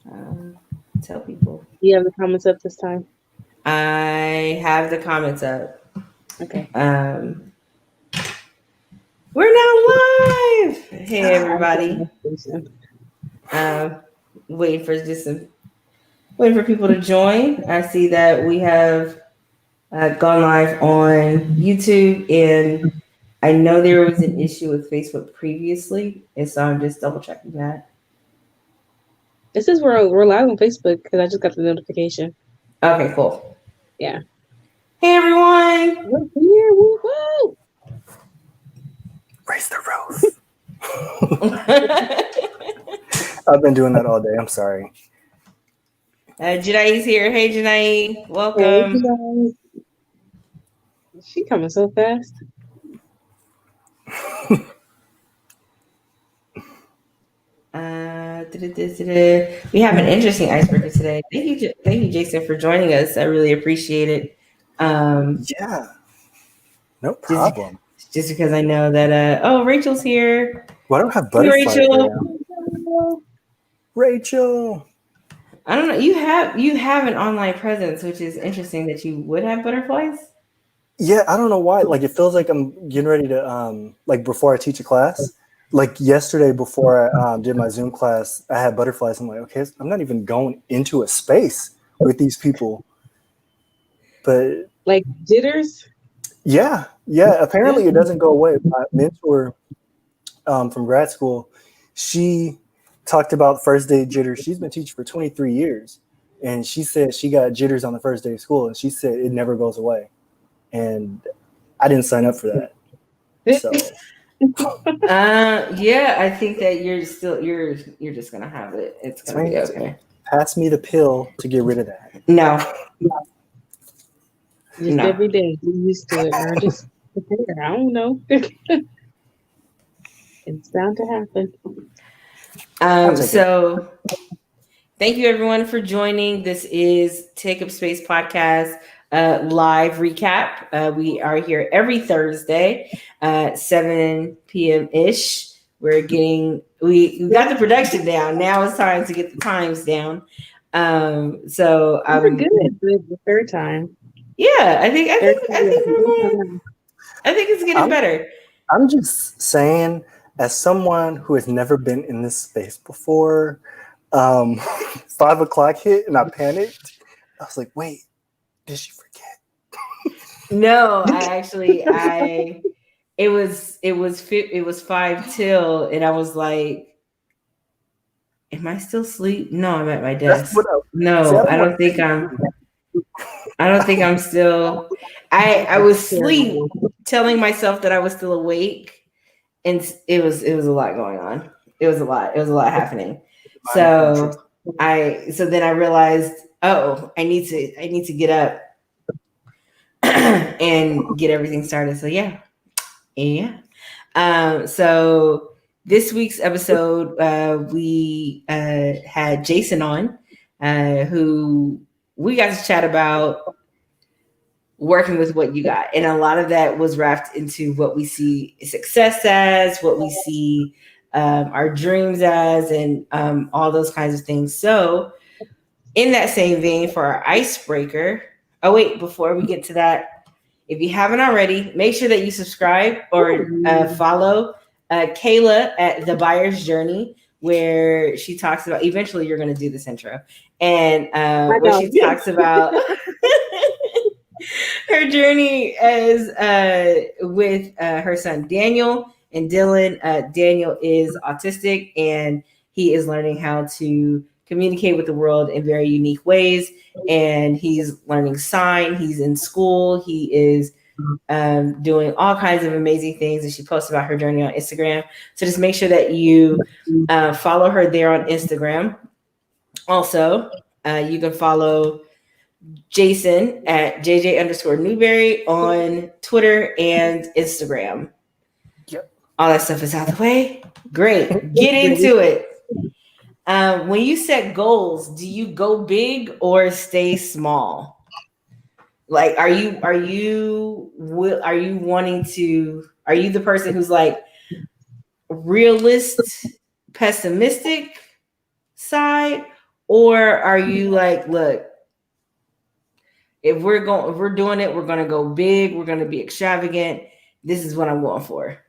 Um, Tell people. You have the comments up this time. I have the comments up. Okay. We're now live. Hey everybody. Awesome. Um, waiting for just some, waiting for people to join. I see that we have gone live on YouTube, and I know there was an issue with Facebook previously, and so I'm just double checking that. It says we're live on Facebook because I just got the notification. Okay, cool. Yeah. Hey everyone. We're here. Woo-hoo! Raise the roof. I've been doing that all day. I'm sorry. Janai's here. Hey Janai, welcome. Hey, she coming so fast. We have an interesting icebreaker today. Thank you, Jason, for joining us. I really appreciate it. Yeah, no problem. Just because I know that. Rachel's here. Well, I don't have butterflies. Hey, Rachel. Rachel. I don't know. You have an online presence, which is interesting that you would have butterflies. Yeah, I don't know why. Like, it feels like I'm getting ready to like before I teach a class. Like yesterday, before I did my Zoom class, I had butterflies. I'm like, okay, I'm not even going into a space with these people. But like jitters. Yeah. Apparently, it doesn't go away. My mentor from grad school, she talked about first day jitters. She's been teaching for 23 years, and she said she got jitters on the first day of school, and she said it never goes away. And I didn't sign up for that. So. Yeah, I think that you're just gonna have it. It's gonna be okay. Pass me the pill to get rid of that. No. Just every day, get used to it, or just prepare. I don't know. It's bound to happen. So thank you everyone for joining. This is Take Up Space Podcast live recap. We are here every Thursday, 7 p.m. ish. We got the production down. Now it's time to get the times down. So we're good the third time. Yeah, I think it's getting better. I'm just saying, as someone who has never been in this space before, 5 o'clock hit and I panicked. I was like, wait, did she forget? No, it was 5 till, and I was like, am I still asleep? No, I'm at my desk. I don't think I'm still. I was asleep, telling myself that I was still awake, and it was a lot going on. It was a lot happening. So then I realized, I need to get up and get everything started. So yeah. So this week's episode, we had Jason on, who we got to chat about working with what you got. And a lot of that was wrapped into what we see success as, what we see our dreams as, and all those kinds of things. So in that same vein, for our icebreaker, before we get to that, if you haven't already, make sure that you subscribe or follow Kayla at The Buyer's Journey, where she talks about, eventually you're going to do this intro, and where she talks about her journey as with her son Daniel and Dylan. Daniel is autistic, and he is learning how to communicate with the world in very unique ways, and he's learning sign. He's in school. He is doing all kinds of amazing things, and she posts about her journey on Instagram. So just make sure that you follow her there on Instagram. Also, you can follow Jason at JJ_Newberry on Twitter and Instagram. Yep. All that stuff is out the way. Great. Get into it. When you set goals, do you go big or stay small? Like, are you the person who's like realist, pessimistic, side, or are you like, look, if we're doing it, we're gonna go big, we're gonna be extravagant. This is what I'm going for.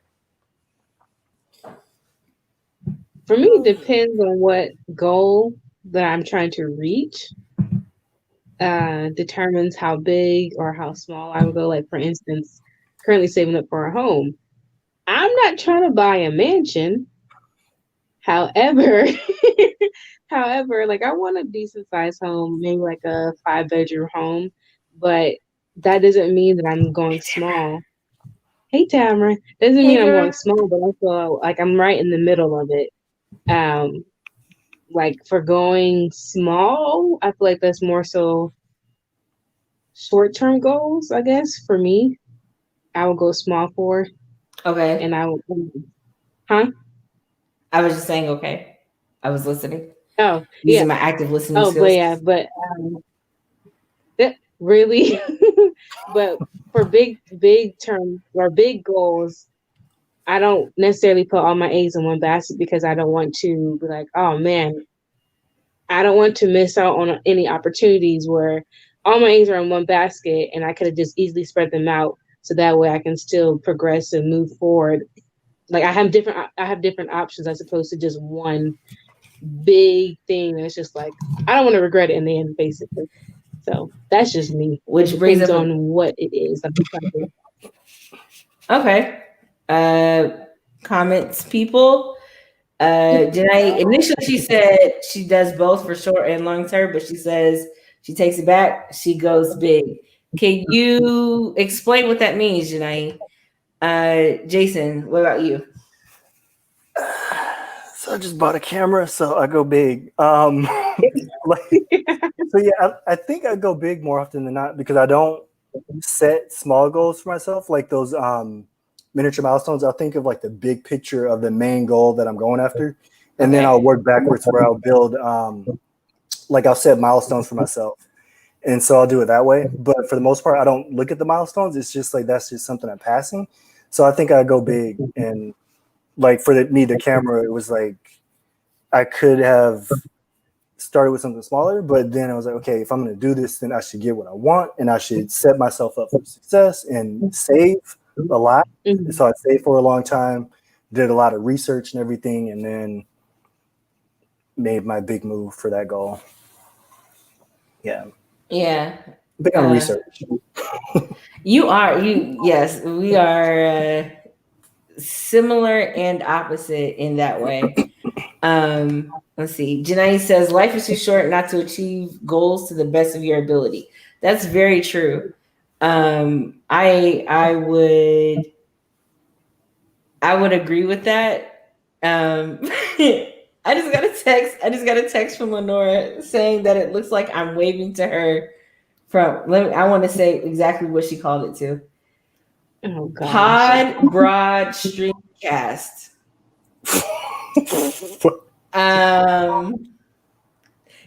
For me, it depends on what goal that I'm trying to reach. Determines how big or how small I would go. Like, for instance, currently saving up for a home. I'm not trying to buy a mansion. However, like, I want a decent sized home, maybe like a 5-bedroom home, but that doesn't mean that I'm going small. Hey, Tamara. Doesn't mean I'm going small, but I feel like I'm right in the middle of it. Like, for going small, I feel like that's more so short-term goals, I guess. For me, I would go small for. Okay. And I would, I was just saying, okay. I was listening. Oh, Using my active listening skills. But yeah, but that really, but for big term or big goals, I don't necessarily put all my eggs in one basket because I don't want to be like, oh man, I don't want to miss out on any opportunities where all my eggs are in one basket and I could have just easily spread them out so that way I can still progress and move forward. Like, I have different options as opposed to just one big thing that's just like, I don't want to regret it in the end, basically. So that's just me. Which brings up on what it is. Okay. Comments, people. Janae, initially she said she does both for short and long term, but she says she takes it back. She goes big. Can you explain what that means, Janae? Jason, what about you? So I just bought a camera, so I go big. So yeah, I think I go big more often than not because I don't set small goals for myself, like those miniature milestones. I'll think of like the big picture of the main goal that I'm going after, and then I'll work backwards where I'll build like I'll set milestones for myself, and so I'll do it that way. But for the most part, I don't look at the milestones. It's just like that's just something I'm passing. So I think I go big, and like for the camera, it was like I could have started with something smaller, but then I was like, okay, if I'm going to do this, then I should get what I want, and I should set myself up for success and save a lot. Mm-hmm. So I saved for a long time, did a lot of research and everything, and then made my big move for that goal. Yeah. Big on research. Yes, we are similar and opposite in that way. Let's see. Janae says life is too short not to achieve goals to the best of your ability. That's very true. I would agree with that. I just got a text from Lenora saying that it looks like I'm waving to her I want to say exactly what she called it to. Oh God. Pod Broad Streamcast.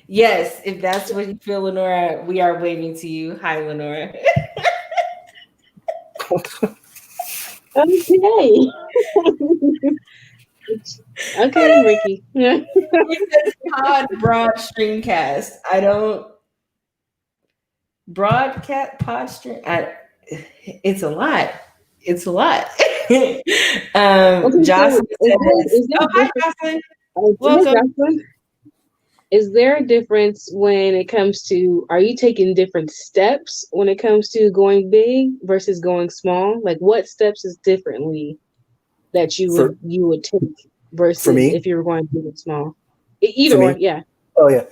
Yes, if that's what you feel, Lenora, we are waving to you. Hi, Lenora. Okay. Okay, Ricky. Pod Broad Streamcast. I don't broadcast pod stream. It's a lot. It's a lot. Jocelyn says, hi, Jocelyn. Welcome. Is there a difference when it comes to, are you taking different steps when it comes to going big versus going small? Like, what steps is differently that you would take versus if you were going big and small? Either or, yeah. Oh yeah.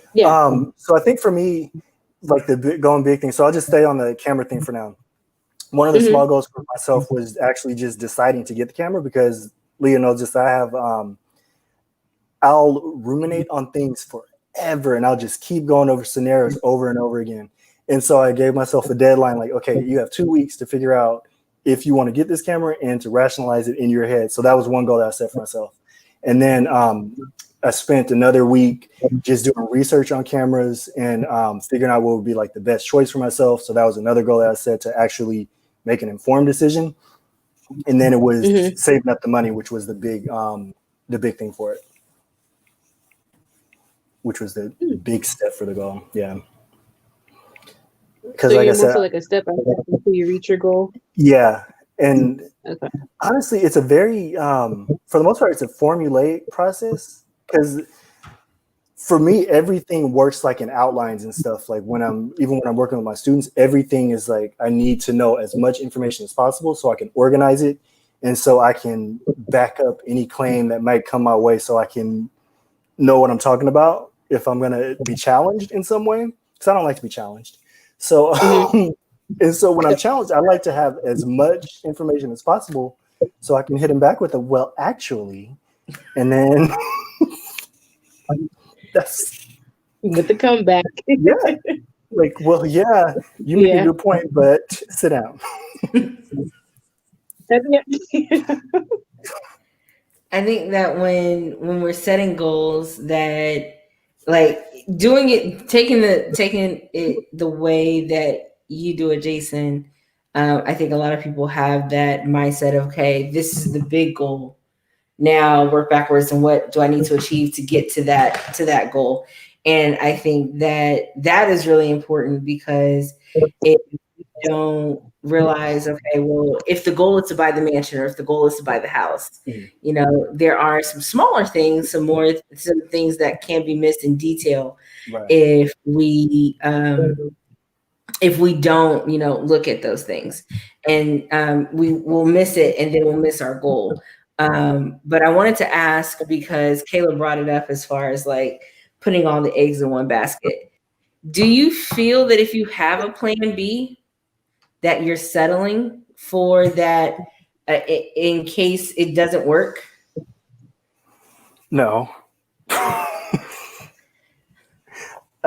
So I think for me, like the going big thing. So I'll just stay on the camera thing for now. One of the small goals for myself was actually just deciding to get the camera because Leah knows this. I have, I'll ruminate on things forever and I'll just keep going over scenarios over and over again. And so I gave myself a deadline, like, okay, you have 2 weeks to figure out if you want to get this camera and to rationalize it in your head. So that was one goal that I set for myself. And then I spent another week just doing research on cameras and figuring out what would be like the best choice for myself. So that was another goal that I set to actually make an informed decision. And then it was saving up the money, which was the big thing for it. which was the big step for the goal. Yeah. Because So like I you're more said, so like a step by step until you reach your goal. yeah. And Okay. honestly, it's a very, for the most part, it's a formulaic process because for me, everything works like in outlines and stuff. Like when I'm working with my students, everything is like, I need to know as much information as possible so I can organize it. And so I can back up any claim that might come my way so I can know what I'm talking about if I'm going to be challenged in some way. Because I don't like to be challenged. So, and so when I'm challenged, I like to have as much information as possible so I can hit him back with a, well, actually, and then that's With the comeback. yeah. Like, well, yeah, you make a good point, but sit down. I think that when we're setting goals, that like doing it, taking it the way that you do it, Jason. I think a lot of people have that mindset of, okay, this is the big goal. Now work backwards, and what do I need to achieve to get to that goal? And I think that is really important, because if you don't realize, okay, well, if the goal is to buy the mansion, or if the goal is to buy the house, there are some smaller things, some things that can be missed in detail, right, if we don't, look at those things, and we will miss it, and then we'll miss our goal. But I wanted to ask, because Kayla brought it up as far as like putting all the eggs in one basket. Do you feel that if you have a plan B, that you're settling for that in case it doesn't work? No. I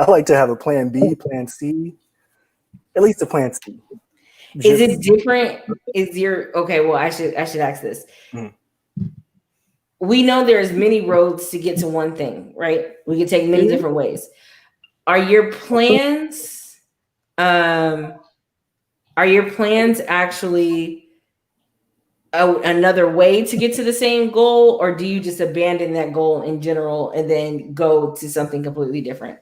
like to have a plan B, plan C, at least a plan C. Is it different? Okay, well, I should ask this. We know there's many roads to get to one thing, right? We can take many different ways. Are your plans actually another way to get to the same goal, or do you just abandon that goal in general and then go to something completely different?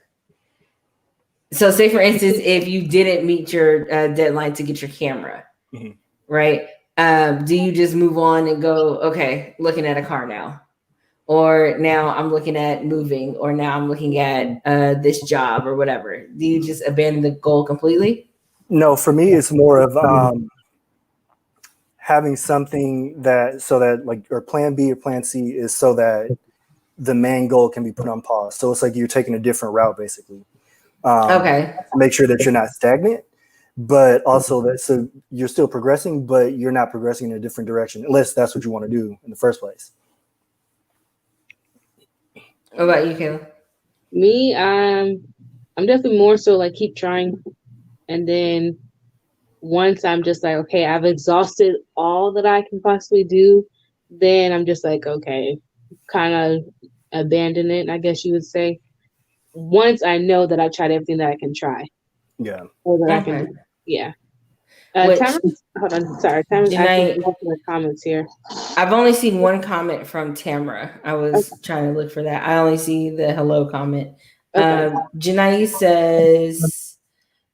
So say, for instance, if you didn't meet your deadline to get your camera, right? Do you just move on and go, okay, looking at a car now, or now I'm looking at moving, or now I'm looking at this job or whatever? Do you just abandon the goal completely? No, for me, it's more of having something so that like, or plan B or plan C is so that the main goal can be put on pause. So it's like you're taking a different route, basically. Okay. Make sure that you're not stagnant, but also that so you're still progressing, but you're not progressing in a different direction, unless that's what you want to do in the first place. What about you, Kayla? Me, I'm definitely more so like keep trying, and then once I'm just like, okay, I've exhausted all that I can possibly do, then I'm just like, okay, kind of abandon it, I guess you would say. Once I know that I've tried everything that I can try. Yeah. Or that I can do. Yeah. Tamara's, hold on, sorry. Tamara's asking the comments here. I've only seen one comment from Tamara. I was trying to look for that. I only see the hello comment. Janai says,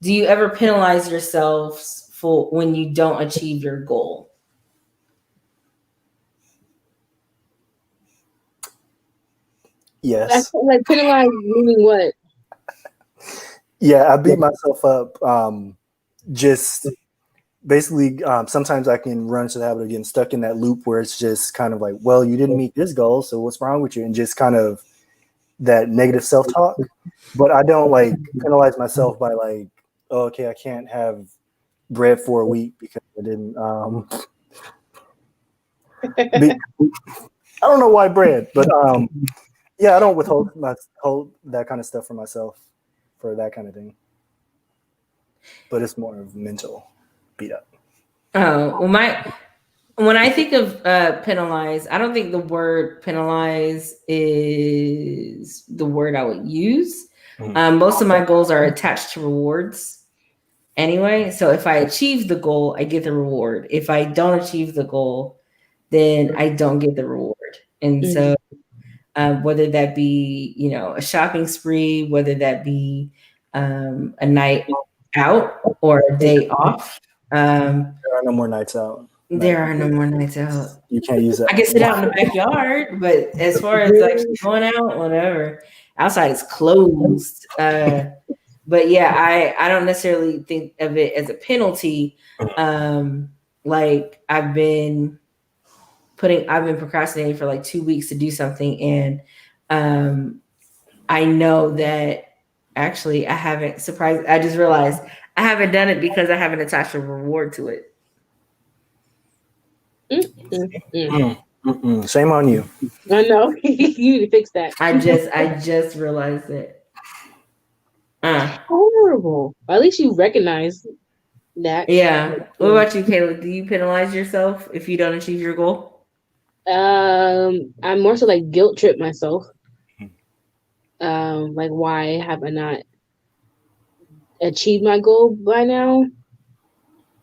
do you ever penalize yourselves for when you don't achieve your goal? Yes. Like penalize meaning what? Yeah, I beat myself up. Just basically, sometimes I can run into the habit of getting stuck in that loop where it's just kind of like, well, you didn't meet this goal, so what's wrong with you? And just kind of that negative self-talk. But I don't like penalize myself by like, oh, okay, I can't have bread for a week because I didn't. I don't know why bread, but yeah, I don't withhold that kind of stuff for myself for that kind of thing. But it's more of mental beat up. Oh, well, when I think of penalize, I don't think the word penalize is the word I would use. Most of my goals are attached to rewards anyway. So if I achieve the goal, I get the reward. If I don't achieve the goal, then I don't get the reward. And so whether that be, a shopping spree, whether that be a night out or a day off. There are no more nights out. There are no more nights out. You can't use that. I can sit out in the backyard, but as far as actually going out, whatever, outside is closed. But yeah, I don't necessarily think of it as a penalty. Like I've been procrastinating for like 2 weeks to do something, and I know that actually I haven't surprised. I just realized I haven't done it because I haven't attached a reward to it. Shame on you. I know. You need to fix that. I just realized it. Horrible. At least you recognize that. Yeah. What about you, Kayla? Do you penalize yourself if you don't achieve your goal? I'm more so like guilt trip myself. Like why have I not achieved my goal by now?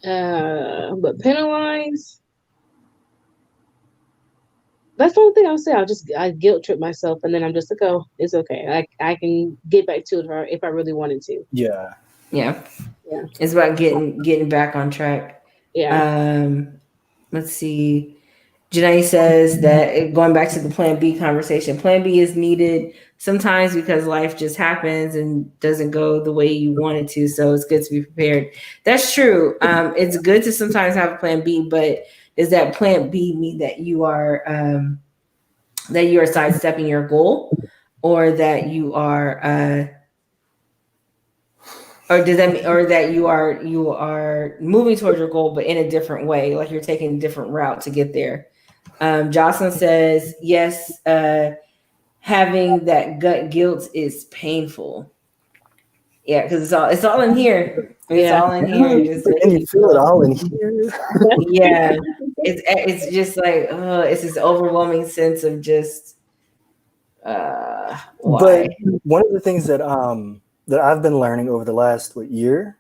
But penalize. That's the only thing I'll say. I guilt trip myself, and then I'm just like, oh, it's okay. I can get back to it if I really wanted to. Yeah. It's about getting back on track. Yeah. Let's see. Janae says that going back to the Plan B conversation, Plan B is needed sometimes because life just happens and doesn't go the way you want it to. So it's good to be prepared. That's true. It's good to sometimes have a Plan B, but does that Plan B mean that you are sidestepping your goal, or that you are, or does that mean, or that you are moving towards your goal, but in a different way, like you're taking a different route to get there? Jocelyn says, yes, having that gut guilt is painful. Yeah, because it's all in here. It's all in here. And you feel it all in here. Yeah, it's just like, it's this overwhelming sense of just why. But one of the things that that I've been learning over the last year,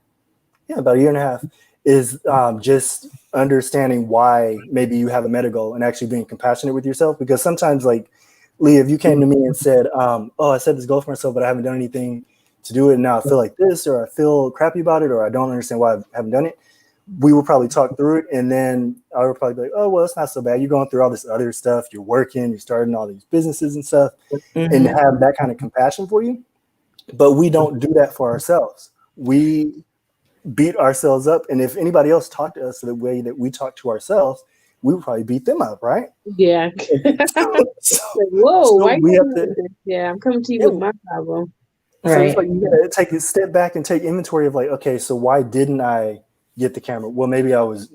about a year and a half, is just understanding why maybe you have a meta goal and actually being compassionate with yourself. Because sometimes, like Lee, if you came to me and said, I set this goal for myself, but I haven't done anything to do it, and now I feel like this, or I feel crappy about it, or I don't understand why I haven't done it, we will probably talk through it, and then I would probably be like, oh, well, it's not so bad. You're going through all this other stuff. You're working. You're starting all these businesses and stuff, and have that kind of compassion for you. But we don't do that for ourselves. We beat ourselves up, and if anybody else talked to us the way that we talk to ourselves, we would probably beat them up, right? Yeah. Whoa! I'm coming to you with my problem. So it's like you gotta take a step back and take inventory of like, okay, so why didn't I get the camera? Well, maybe I was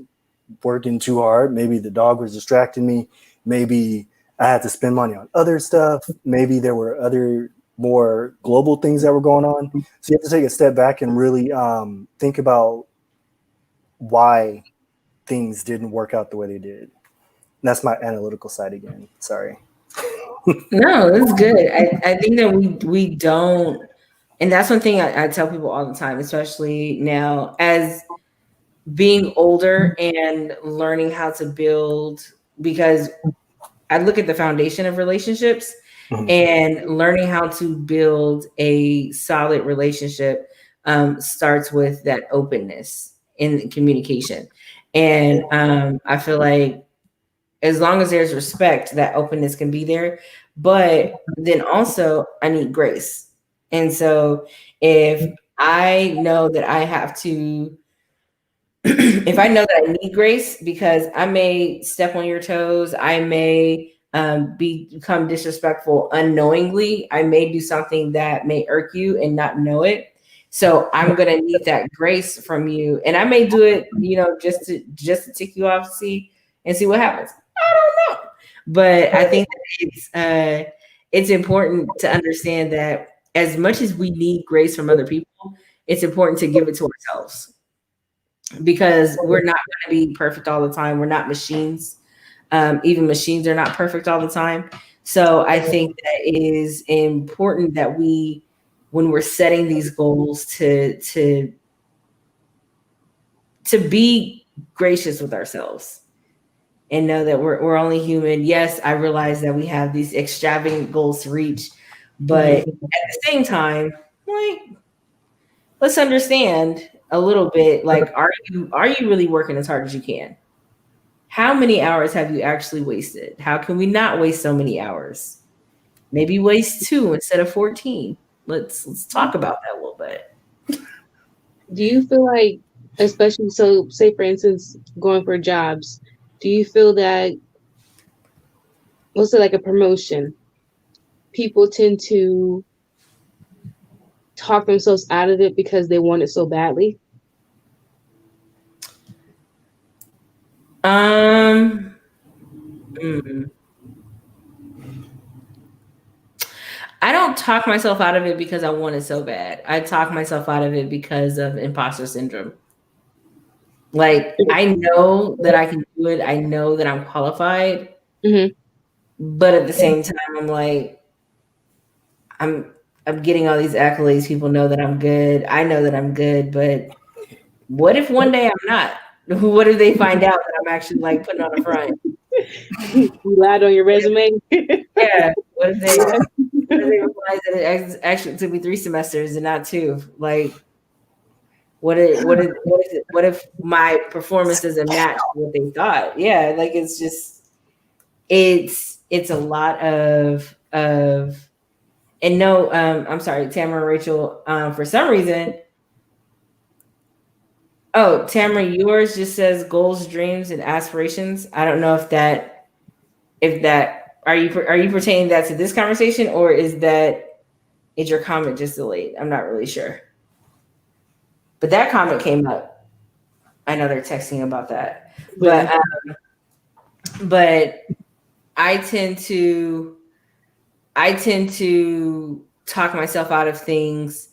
working too hard. Maybe the dog was distracting me. Maybe I had to spend money on other stuff. Maybe there were other more global things that were going on. So you have to take a step back and really think about why things didn't work out the way they did. And that's my analytical side again. Sorry. No, that's good. I think that we don't, and that's one thing I tell people all the time, especially now as being older and learning how to build, because I look at the foundation of relationships and learning how to build a solid relationship starts with that openness in communication. And I feel like as long as there's respect, that openness can be there. But then also I need grace. And so if I know that I have to, if I know that I need grace because I may step on your toes, I may become disrespectful unknowingly, I may do something that may irk you and not know it. So I'm gonna need that grace from you, and I may do it, just to tick you off, see what happens. I don't know, but I think that it's important to understand that as much as we need grace from other people, it's important to give it to ourselves, because we're not going to be perfect all the time. We're not machines. Even machines are not perfect all the time. So I think that it is important that we, when we're setting these goals, to be gracious with ourselves and know that we're only human. Yes, I realize that we have these extravagant goals to reach, but at the same time, like, let's understand a little bit, like, are you really working as hard as you can? How many hours have you actually wasted? How can we not waste so many hours? Maybe waste 2 instead of 14. Let's talk about that a little bit. Do you feel like, especially, so say for instance, going for jobs, do you feel that, let's say like a promotion, people tend to talk themselves out of it because they want it so badly? I don't talk myself out of it because I want it so bad. I talk myself out of it because of imposter syndrome. Like, I know that I can do it. I know that I'm qualified. But at the same time, I'm like, I'm getting all these accolades. People know that I'm good. I know that I'm good. But what if one day I'm not? What if they find out that I'm actually like putting on a front? You lied on your resume. Yeah. What if they realize that it actually took me 3 semesters and not 2? Like, what if my performance doesn't match what they thought? Yeah, like, it's just it's a lot of and no, I'm sorry, Tamara, Rachel, for some reason. Oh, Tamara, yours just says goals, dreams, and aspirations. I don't know if that are you pertaining that to this conversation, or is your comment just delayed? I'm not really sure. But that comment came up. I know they're texting about that. But I tend to talk myself out of things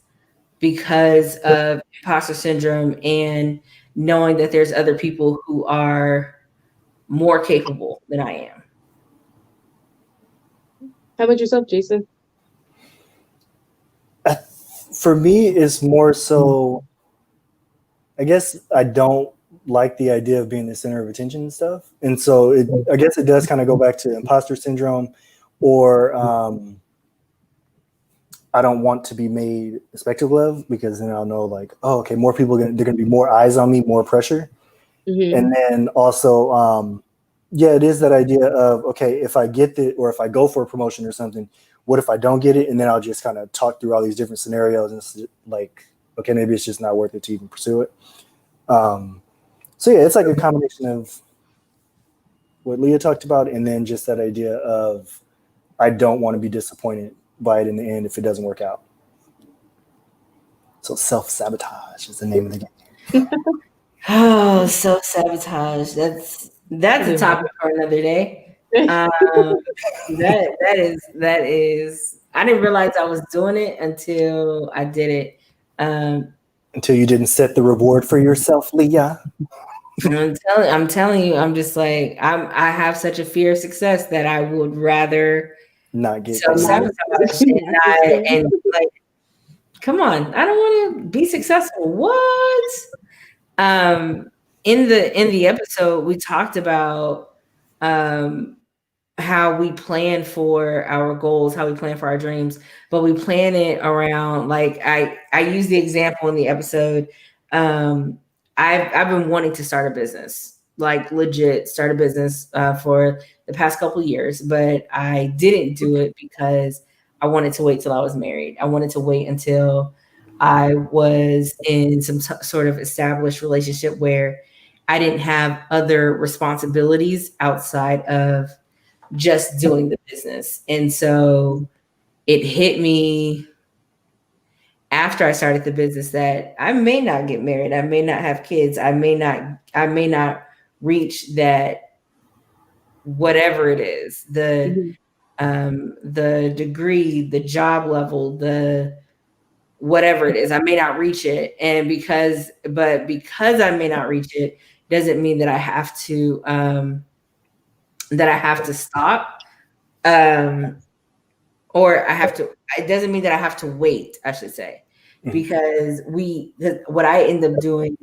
because of imposter syndrome and knowing that there's other people who are more capable than I am. How about yourself, Jason? For me, it's more so, I guess I don't like the idea of being the center of attention and stuff. And so I guess it does kind of go back to imposter syndrome, or I don't want to be made a spectacle of, because then I'll know, like, oh, okay, more people, they're going to be more eyes on me, more pressure. And then also, yeah, it is that idea of, okay, if I get it, or if I go for a promotion or something, what if I don't get it? And then I'll just kind of talk through all these different scenarios, and it's like, okay, maybe it's just not worth it to even pursue it. So yeah, it's like a combination of what Leah talked about, and then just that idea of, I don't want to be disappointed by it in the end if it doesn't work out. So self-sabotage is the name of the game. Oh, self-sabotage. That's a topic for another day. That is. I didn't realize I was doing it until I did it. Until you didn't set the reward for yourself, Leah. I'm telling you, I'm just like, I have such a fear of success that I would rather not get self-sabotage and like, come on, I don't want to be successful. What? In the episode, we talked about how we plan for our goals, how we plan for our dreams, but we plan it around, like, I use the example in the episode. I've been wanting to start a business, like legit start a business for the past couple of years, but I didn't do it because I wanted to wait till I was married. I wanted to wait until I was in some sort of established relationship where I didn't have other responsibilities outside of just doing the business. And so it hit me after I started the business that I may not get married. I may not have kids. I may not reach that, whatever it is, the degree, the job level, the whatever it is, I may not reach it. And because I may not reach it, doesn't mean that I have to stop. Or it doesn't mean that I have to wait, I should say, because what I end up doing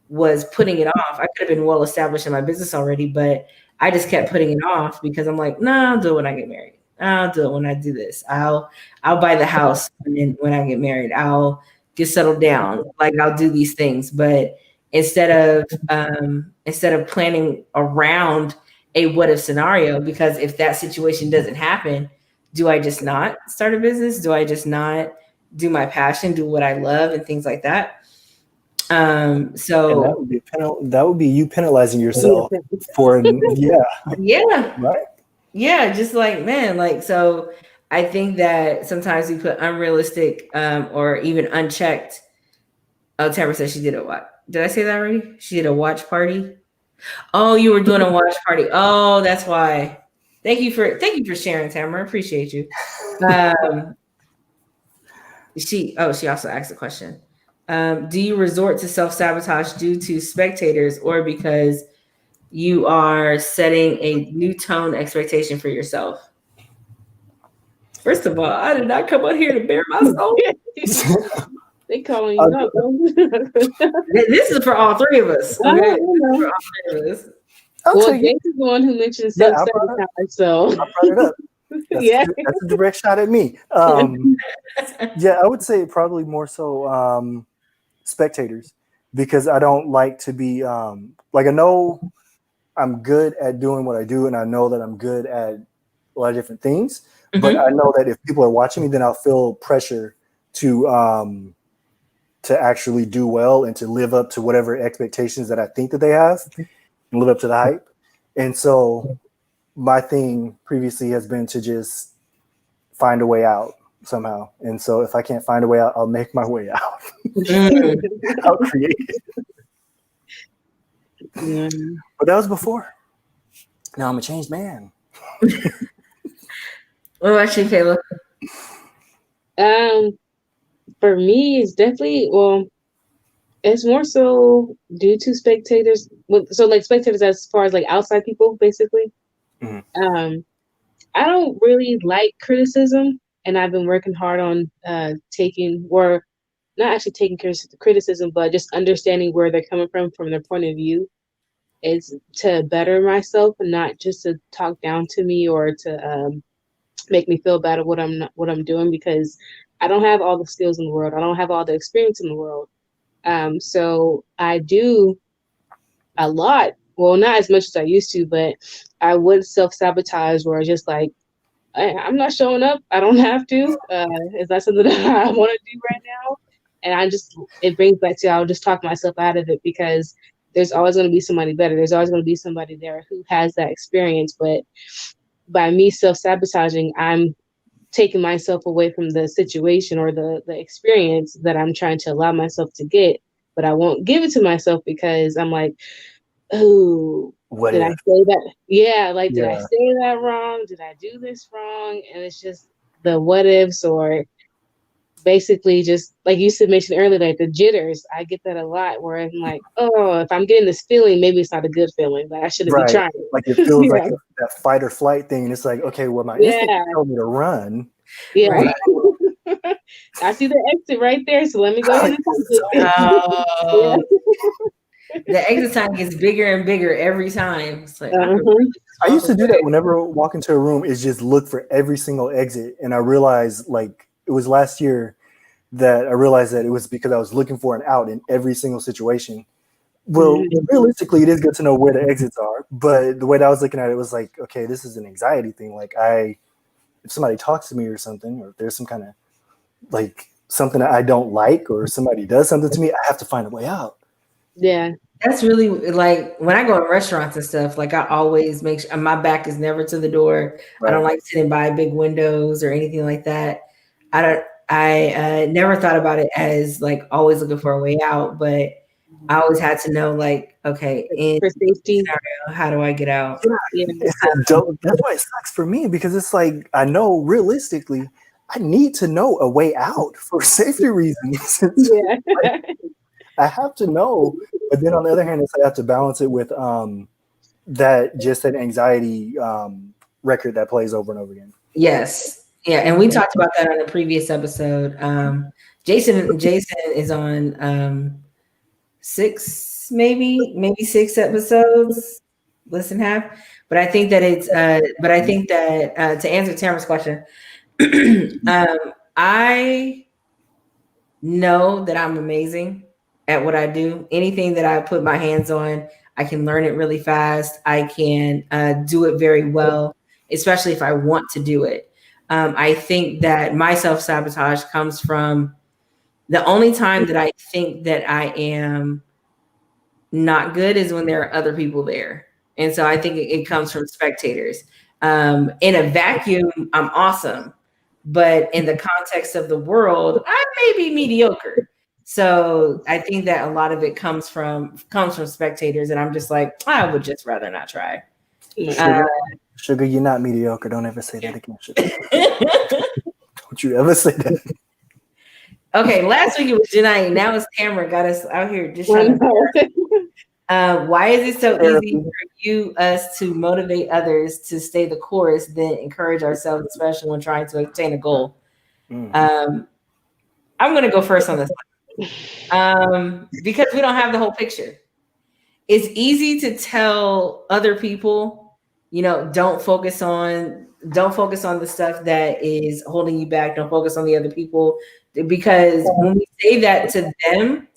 was putting it off. I could have been well established in my business already, but I just kept putting it off because I'm like, no, I'll do it when I get married. I'll do it when I do this. I'll buy the house when I get married. I'll get settled down. Like I'll do these things. But instead of planning around a what if scenario, because if that situation doesn't happen, do I just not start a business? Do I just not do my passion, do what I love and things like that? So And that would be you penalizing yourself for yeah. right. Yeah, just like, man, like, so I think that sometimes we put unrealistic or even unchecked. Oh, Tamara said she did a what? Did I say that already? She did a watch party. Oh, you were doing a watch party. Oh, that's why. Thank you for sharing, Tamara. Appreciate you. She also asked a question. Do you resort to self-sabotage due to spectators or because you are setting a new tone expectation for yourself? First of all, I did not come on here to bare my soul. They calling you up. This is for all three of us. Okay? This is for all three of us. Well, Jake's the one who mentioned self-sabotage, so I brought it up. That's a direct shot at me. Yeah, I would say probably more so spectators, because I don't like to be like, I know I'm good at doing what I do, and I know that I'm good at a lot of different things. Mm-hmm. But I know that if people are watching me, then I'll feel pressure to actually do well and to live up to whatever expectations that I think that they have, and live up to the hype. And so my thing previously has been to just find a way out somehow. And so if I can't find a way out, I'll make my way out. I'll create it. Yeah. But that was before. Now I'm a changed man. What about you, Kayla? For me, it's definitely, it's more so due to spectators. So like spectators as far as like outside people, basically. Mm-hmm. I don't really like criticism, and I've been working hard on not actually taking criticism, but just understanding where they're coming from their point of view, is to better myself, and not just to talk down to me or to make me feel bad at what I'm doing, because I don't have all the skills in the world. I don't have all the experience in the world. So I do a lot. Well, not as much as I used to, but I would self-sabotage, where just like, I'm not showing up. I don't have to. It's not something that I want to do right now. And it brings back to, I'll just talk myself out of it, because there's always going to be somebody better. There's always going to be somebody there who has that experience. But by me self-sabotaging, I'm taking myself away from the situation or the experience that I'm trying to allow myself to get. But I won't give it to myself, because I'm like, oh, did I say that? Yeah, like, did I say that wrong? Did I do this wrong? And it's just the what ifs, or basically just like you mentioned earlier, like the jitters. I get that a lot, where I'm like, oh, if I'm getting this feeling, maybe it's not a good feeling. Like I shouldn't be trying. Like it feels like that fight or flight thing, and it's like, okay, well, my instinct told me to run. Yeah. Right? I see the exit right there, so let me go ahead and take it. The exit sign gets bigger and bigger every time. It's like, I used to do that whenever I walk into a room, is just look for every single exit. And I realized, like, it was last year that I realized that it was because I was looking for an out in every single situation. Well, realistically, it is good to know where the exits are. But the way that I was looking at it was like, okay, this is an anxiety thing. Like, if somebody talks to me or something, or if there's some kind of like something that I don't like, or somebody does something to me, I have to find a way out. Yeah. That's really like when I go to restaurants and stuff, like I always make sure my back is never to the door. Right. I don't like sitting by big windows or anything like that. I never thought about it as like always looking for a way out, but I always had to know, like, okay, in for safety scenario, how do I get out? Yeah. That's why it sucks for me, because it's like, I know realistically I need to know a way out for safety reasons. Yeah. I have to know, but then on the other hand, I have to balance it with that anxiety record that plays over and over again. Yes, yeah, and we talked about that on a previous episode. Jason is on 6 maybe 6 episodes, less than half. But I think that to answer Tamara's question, I know that I'm amazing at what I do. Anything that I put my hands on, I can learn it really fast. I can do it very well, especially if I want to do it. I think that my self-sabotage comes from the only time that I think that I am not good is when there are other people there. And so I think it comes from spectators. In a vacuum, I'm awesome. But in the context of the world, I may be mediocre. So I think that a lot of it comes from spectators, and I'm just like, I would just rather not try. Sugar, you're not mediocre. Don't ever say that again, Sugar. Don't you ever say that. Okay, last week it was Janai. Now it's Tamara got us out here just trying to. Why is it so easy for us to motivate others to stay the course, then encourage ourselves, especially when trying to attain a goal? I'm going to go first on this one because we don't have the whole picture. It's easy to tell other people, don't focus on the stuff that is holding you back. Don't focus on the other people, because when we say that to them,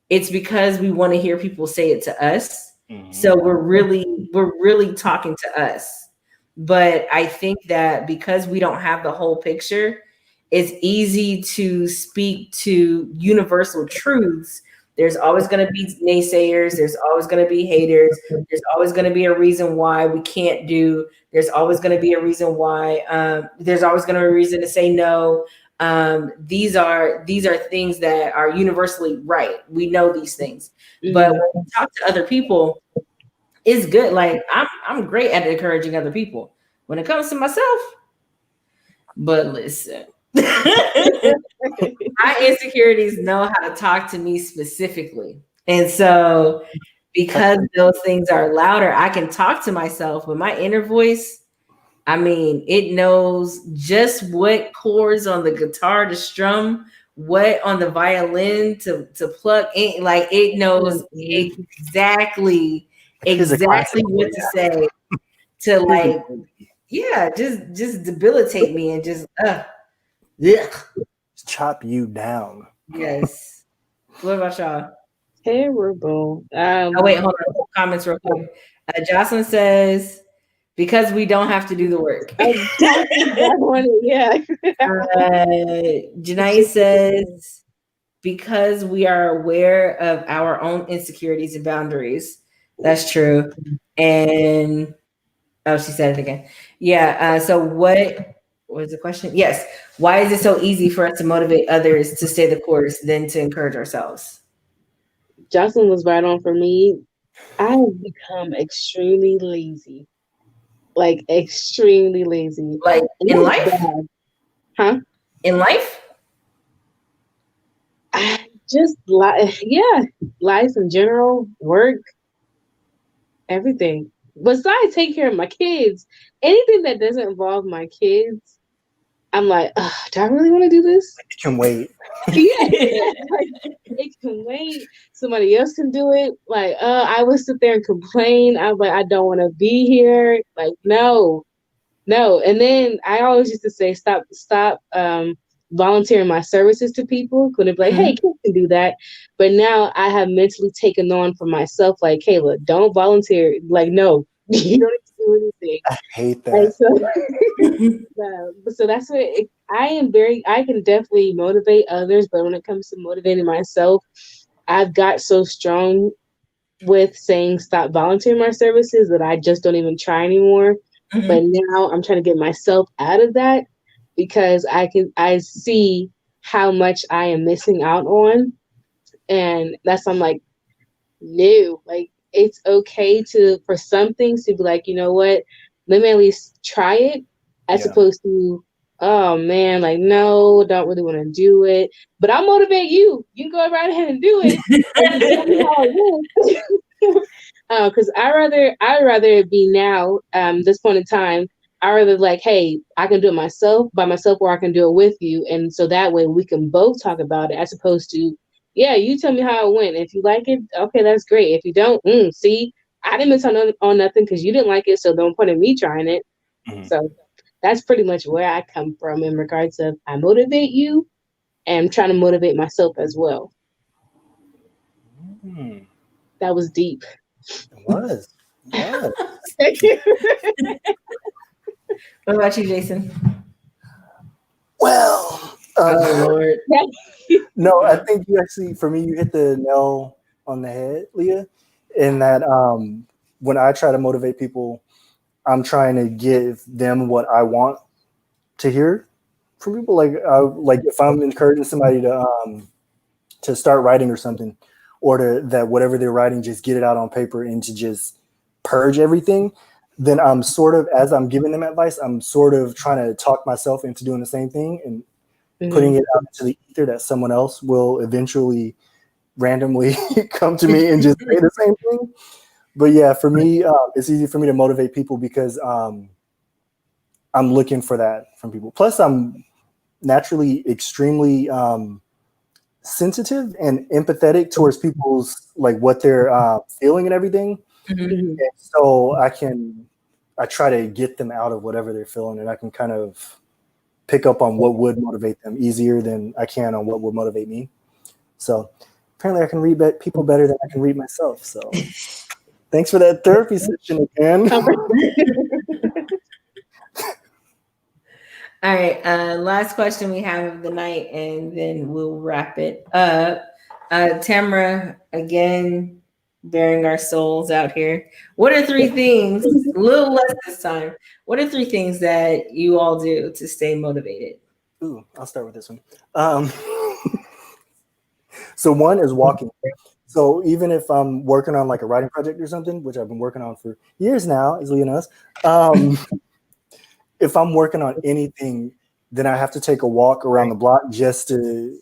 it's because we want to hear people say it to us. So we're really talking to us. But I think that because we don't have the whole picture, it's easy to speak to universal truths. There's always going to be naysayers. There's always going to be haters. There's always going to be a reason why we can't do. There's always going to be a reason why. There's always going to be a reason to say no. These are things that are universally right. We know these things, but when we talk to other people, it's good. Like I'm great at encouraging other people when it comes to myself. But listen, my insecurities know how to talk to me specifically, and so because those things are louder, I can talk to myself, but my inner voice, I mean, it knows just what chords on the guitar to strum, what on the violin to plug in. Like it knows exactly what to say to like, yeah, just debilitate me and just chop you down. Yes. What about y'all? Terrible. Wait, hold on. Comments real quick. Jocelyn says, because we don't have to do the work. Yeah. Janai says, because we are aware of our own insecurities and boundaries. That's true. And she said it again. Yeah. So what was the question? Yes. Why is it so easy for us to motivate others to stay the course than to encourage ourselves? Jocelyn was right on for me. I have become extremely lazy. Like extremely lazy. Like in life? Bad. Huh? In life? Just life in general, work, everything. Besides taking care of my kids, anything that doesn't involve my kids, I'm like, do I really want to do this? It can wait. It can wait. Somebody else can do it. Like, I would sit there and complain. I'm like, I don't want to be here. Like, no. And then I always used to say, stop volunteering my services to people. Couldn't be like, hey, kids can do that. But now I have mentally taken on for myself, like, Kayla, don't volunteer. Like, no, you don't need to do anything. I hate that. So that's what I can definitely motivate others, but when it comes to motivating myself, I've got so strong with saying stop volunteering my services that I just don't even try anymore. But now I'm trying to get myself out of that because I see how much I am missing out on. And I'm like, no, like it's okay for some things to be like, you know what, let me at least try it as opposed to, oh man, like, no, don't really want to do it, but I'll motivate you. You can go right ahead and do it. Because I'd rather be now, this point in time, I rather like, hey, I can do it by myself, or I can do it with you. And so that way we can both talk about it as opposed to, yeah, you tell me how it went. If you like it, okay, that's great. If you don't, see, I didn't miss on nothing because you didn't like it, so don't point at me trying it. Mhm. So that's pretty much where I come from in regards of I motivate you and I'm trying to motivate myself as well. Mm, That was deep. it was. Thank you. What about you, Jason? Well, Oh Lord. no, I think you actually, for me, you hit the nail on the head, Leah, in that when I try to motivate people, I'm trying to give them what I want to hear from people. Like if I'm encouraging somebody to start writing or something, or to that whatever they're writing, just get it out on paper and to just purge everything. Then I'm sort of, as I'm giving them advice, I'm sort of trying to talk myself into doing the same thing and putting it out into the ether that someone else will eventually randomly come to me and just say the same thing. But yeah, for me, it's easy for me to motivate people because I'm looking for that from people. Plus, I'm naturally extremely sensitive and empathetic towards people's like what they're feeling and everything. Mhm. Mhm. And so I try to get them out of whatever they're feeling, and I can kind of pick up on what would motivate them easier than I can on what would motivate me. So apparently I can read people better than I can read myself. So thanks for that therapy session again. All right. Last question we have of the night, and then we'll wrap it up. Tamara, again, bearing our souls out here. What are three things, a little less this time, what are three things that you all do to stay motivated? Ooh, I'll start with this one. So one is walking. So even if I'm working on like a writing project or something, which I've been working on for years now, as Leah knows, if I'm working on anything, then I have to take a walk around the block just to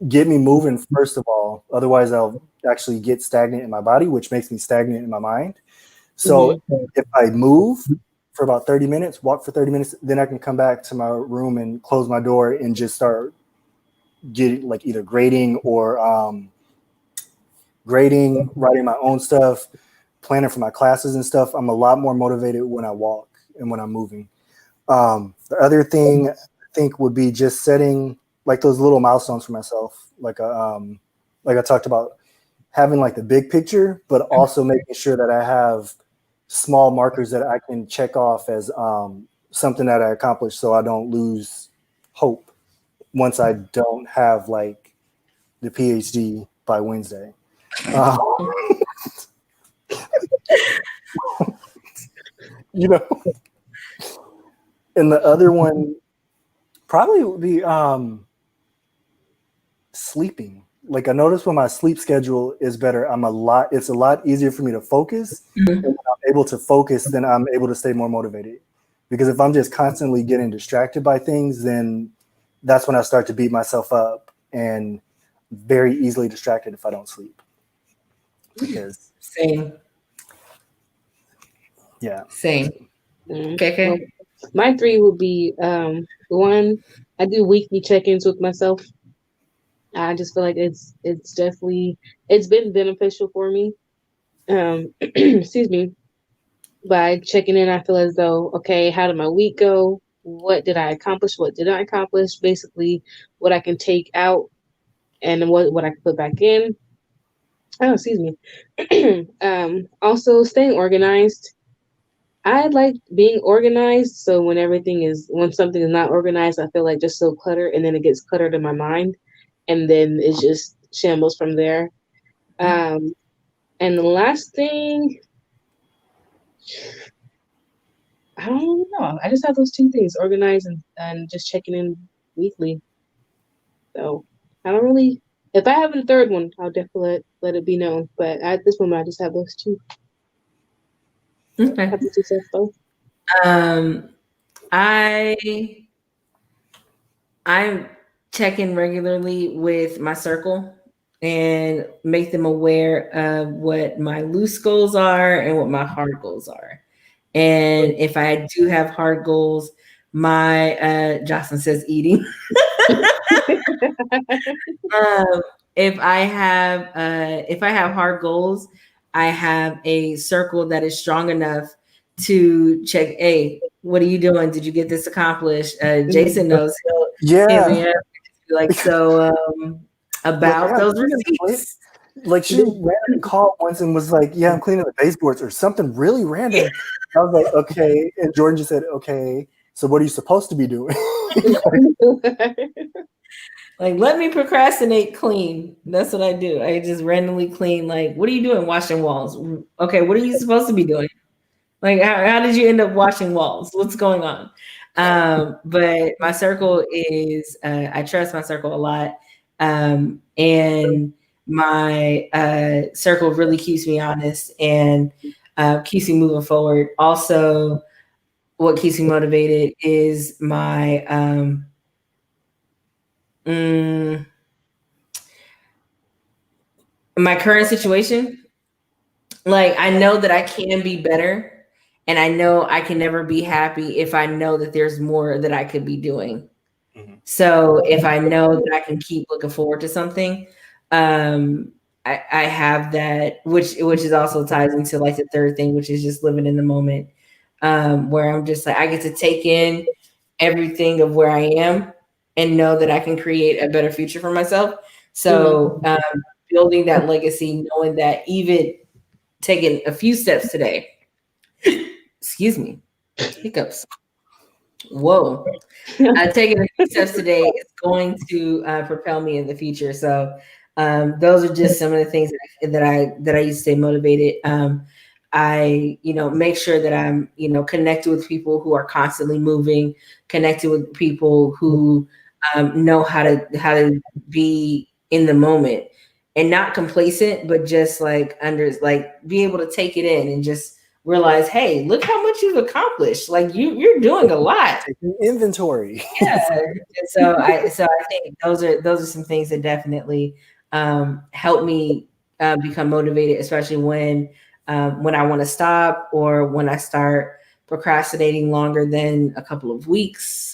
get me moving, first of all. Otherwise, I'll actually get stagnant in my body, which makes me stagnant in my mind. So if I move for about 30 minutes, walk for 30 minutes, then I can come back to my room and close my door and just start getting like either grading or writing my own stuff, planning for my classes and stuff. I'm a lot more motivated when I walk and when I'm moving. The other thing I think would be just setting like those little milestones for myself, like I talked about, having like the big picture, but also making sure that I have small markers that I can check off as something that I accomplished, so I don't lose hope once I don't have like the PhD by Wednesday. You know, and the other one probably would be sleeping. Like I notice when my sleep schedule is better, it's a lot easier for me to focus. And when I'm able to focus, then I'm able to stay more motivated. Because if I'm just constantly getting distracted by things, then that's when I start to beat myself up and very easily distracted if I don't sleep. Because Same. yeah. Same. Okay. Well, my three would be one, I do weekly check-ins with myself. I just feel like it's definitely been beneficial for me. Excuse me. By checking in, I feel as though, okay, how did my week go? What did I accomplish? What did I accomplish? Basically, what I can take out and what I can put back in. Oh, excuse me. Also staying organized. I like being organized. So when something is not organized, I feel like just so cluttered, and then it gets cluttered in my mind, and then it just shambles from there. And the last thing, I don't really know. I just have those two things: organized and just checking in weekly. So I don't really. If I have a third one, I'll definitely let it be known. But at this moment, I just have those two. Okay. Have you said both? I check in regularly with my circle and make them aware of what my loose goals are and what my hard goals are. And if I do have hard goals, my Jocelyn says eating. If I have hard goals, I have a circle that is strong enough to check, hey, what are you doing? Did you get this accomplished? Jason knows he'll hit me Yeah. up like, so about Like, those yeah, receipts. like she randomly called once and was like, "Yeah, I'm cleaning the baseboards," or something really random. I was like, "Okay," and Jordan just said, "Okay." So what are you supposed to be doing? Like, let me procrastinate clean. That's what I do. I just randomly clean. Like, what are you doing washing walls? Okay, what are you supposed to be doing? Like, how did you end up washing walls? What's going on? But my circle is, I trust my circle a lot. And my circle really keeps me honest and keeps me moving forward. Also, what keeps me motivated is my my current situation. Like, I know that I can be better, and I know I can never be happy if I know that there's more that I could be doing. So if I know that I can keep looking forward to something, I have that, which is also ties into like the third thing, which is just living in the moment, where I'm just like, I get to take in everything of where I am and know that I can create a better future for myself. So building that legacy, knowing that even taking a few steps today, excuse me, hiccups. Whoa. Taking a few steps today is going to propel me in the future. So those are just some of the things that I used to stay motivated. I make sure that I'm connected with people who are constantly moving, connected with people who know how to be in the moment and not complacent, but just like be able to take it in and just realize, hey, look how much you've accomplished. Like you're doing a lot. Taking inventory. Yeah. And so I think those are some things that definitely help me become motivated, especially when I want to stop or when I start procrastinating longer than a couple of weeks.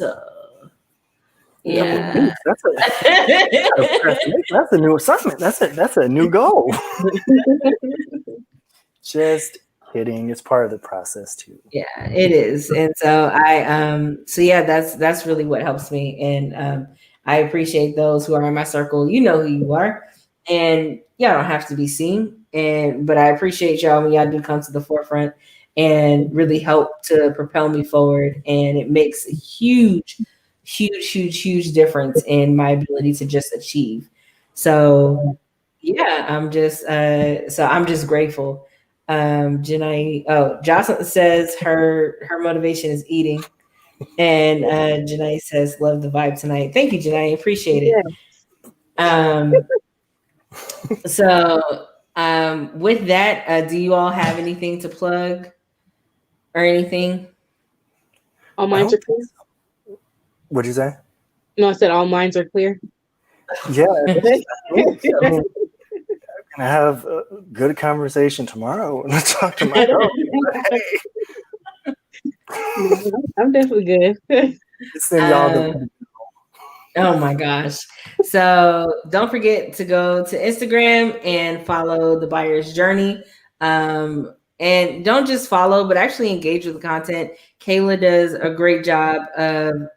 Yeah. That's a new assignment. That's a new goal. Just kidding. It's part of the process too. Yeah, it is. And so that's really what helps me. And I appreciate those who are in my circle. You know who you are. And y'all don't have to be seen. But I appreciate y'all when y'all do come to the forefront and really help to propel me forward. And it makes a huge difference in my ability to just achieve. So yeah, I'm just grateful. Jocelyn says her motivation is eating, and Janae says love the vibe tonight. Thank you, Janae, appreciate it. With that, do you all have anything to plug or anything? All minds are clear. What'd you say? No, I said all minds are clear. Yeah. I have a good conversation tomorrow when I talk to my girl. I'm definitely good. Send y'all oh my gosh. So don't forget to go to Instagram and follow the buyer's journey. And don't just follow, but actually engage with the content. Kayla does a great job of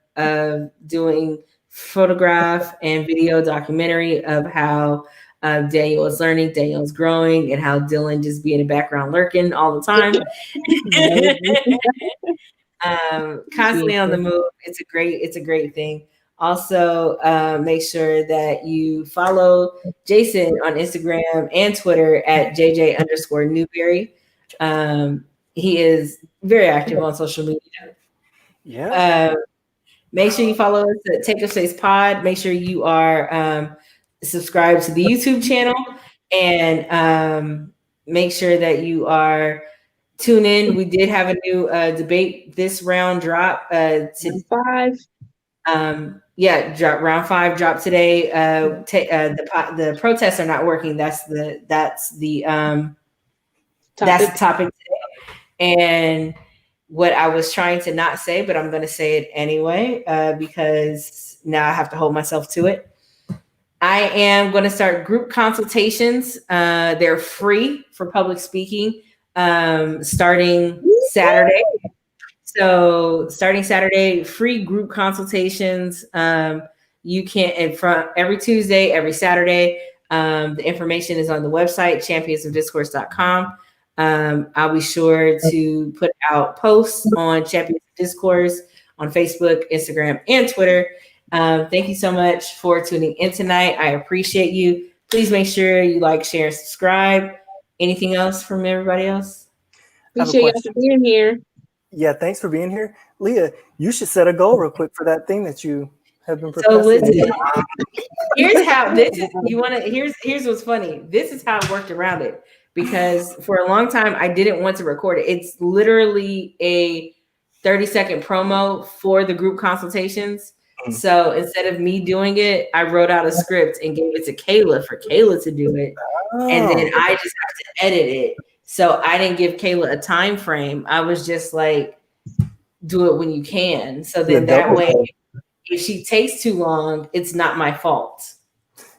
doing photograph and video documentary of how Daniel is learning, Daniel is growing, and how Dylan just be in the background lurking all the time. Constantly on the move. It's a great thing. Also, make sure that you follow Jason on Instagram and Twitter at JJ_Newberry. He is very active on social media. Yeah. Make sure you follow us at Take Up Space Pod. Make sure you are subscribed to the YouTube channel, and make sure that you are tune in. We did have a new debate this round drop to 5. Round 5 dropped today. The protests are not working. That's the topic today. And what I was trying to not say, but I'm going to say it anyway, because now I have to hold myself to it. I am going to start group consultations. They're free for public speaking starting Saturday. So starting Saturday, free group consultations. You can, and from every Tuesday, every Saturday. The information is on the website, championsofdiscourse.com. I'll be sure to put out posts on Champions of Discourse on Facebook, Instagram, and Twitter. Thank you so much for tuning in tonight. I appreciate you. Please make sure you like, share, and subscribe. Anything else from everybody else? Appreciate you for being here. Yeah, thanks for being here. Leah, you should set a goal real quick for that thing that you have been So procrastinating. listen, here's how this is. You want to? Here's what's funny. This is how I worked around it, because for a long time I didn't want to record it. It's literally a 30-second promo for the group consultations. So instead of me doing it, I wrote out a script and gave it to Kayla for Kayla to do it, and then I just have to edit it. So I didn't give Kayla a time frame. I was just like, do it when you can. So then that way, if she takes too long, it's not my fault.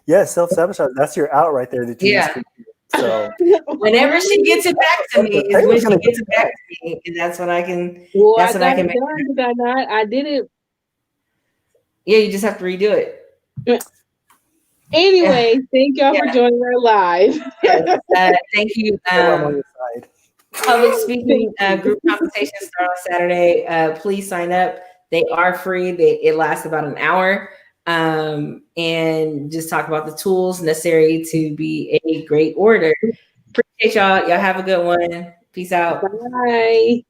Yeah, self-sabotage. That's your out right there. That you Yeah. So whenever she gets it back to me, is when she gets it back to me, and that's when I can. Well, that's when I can make it. I did it. Yeah, you just have to redo it. Anyway, thank y'all for joining our live. Thank you. Public speaking group consultations start on Saturday. Please sign up. They are free. It lasts about an hour. And just talk about the tools necessary to be a great orator. Appreciate y'all. Y'all have a good one. Peace out. Bye.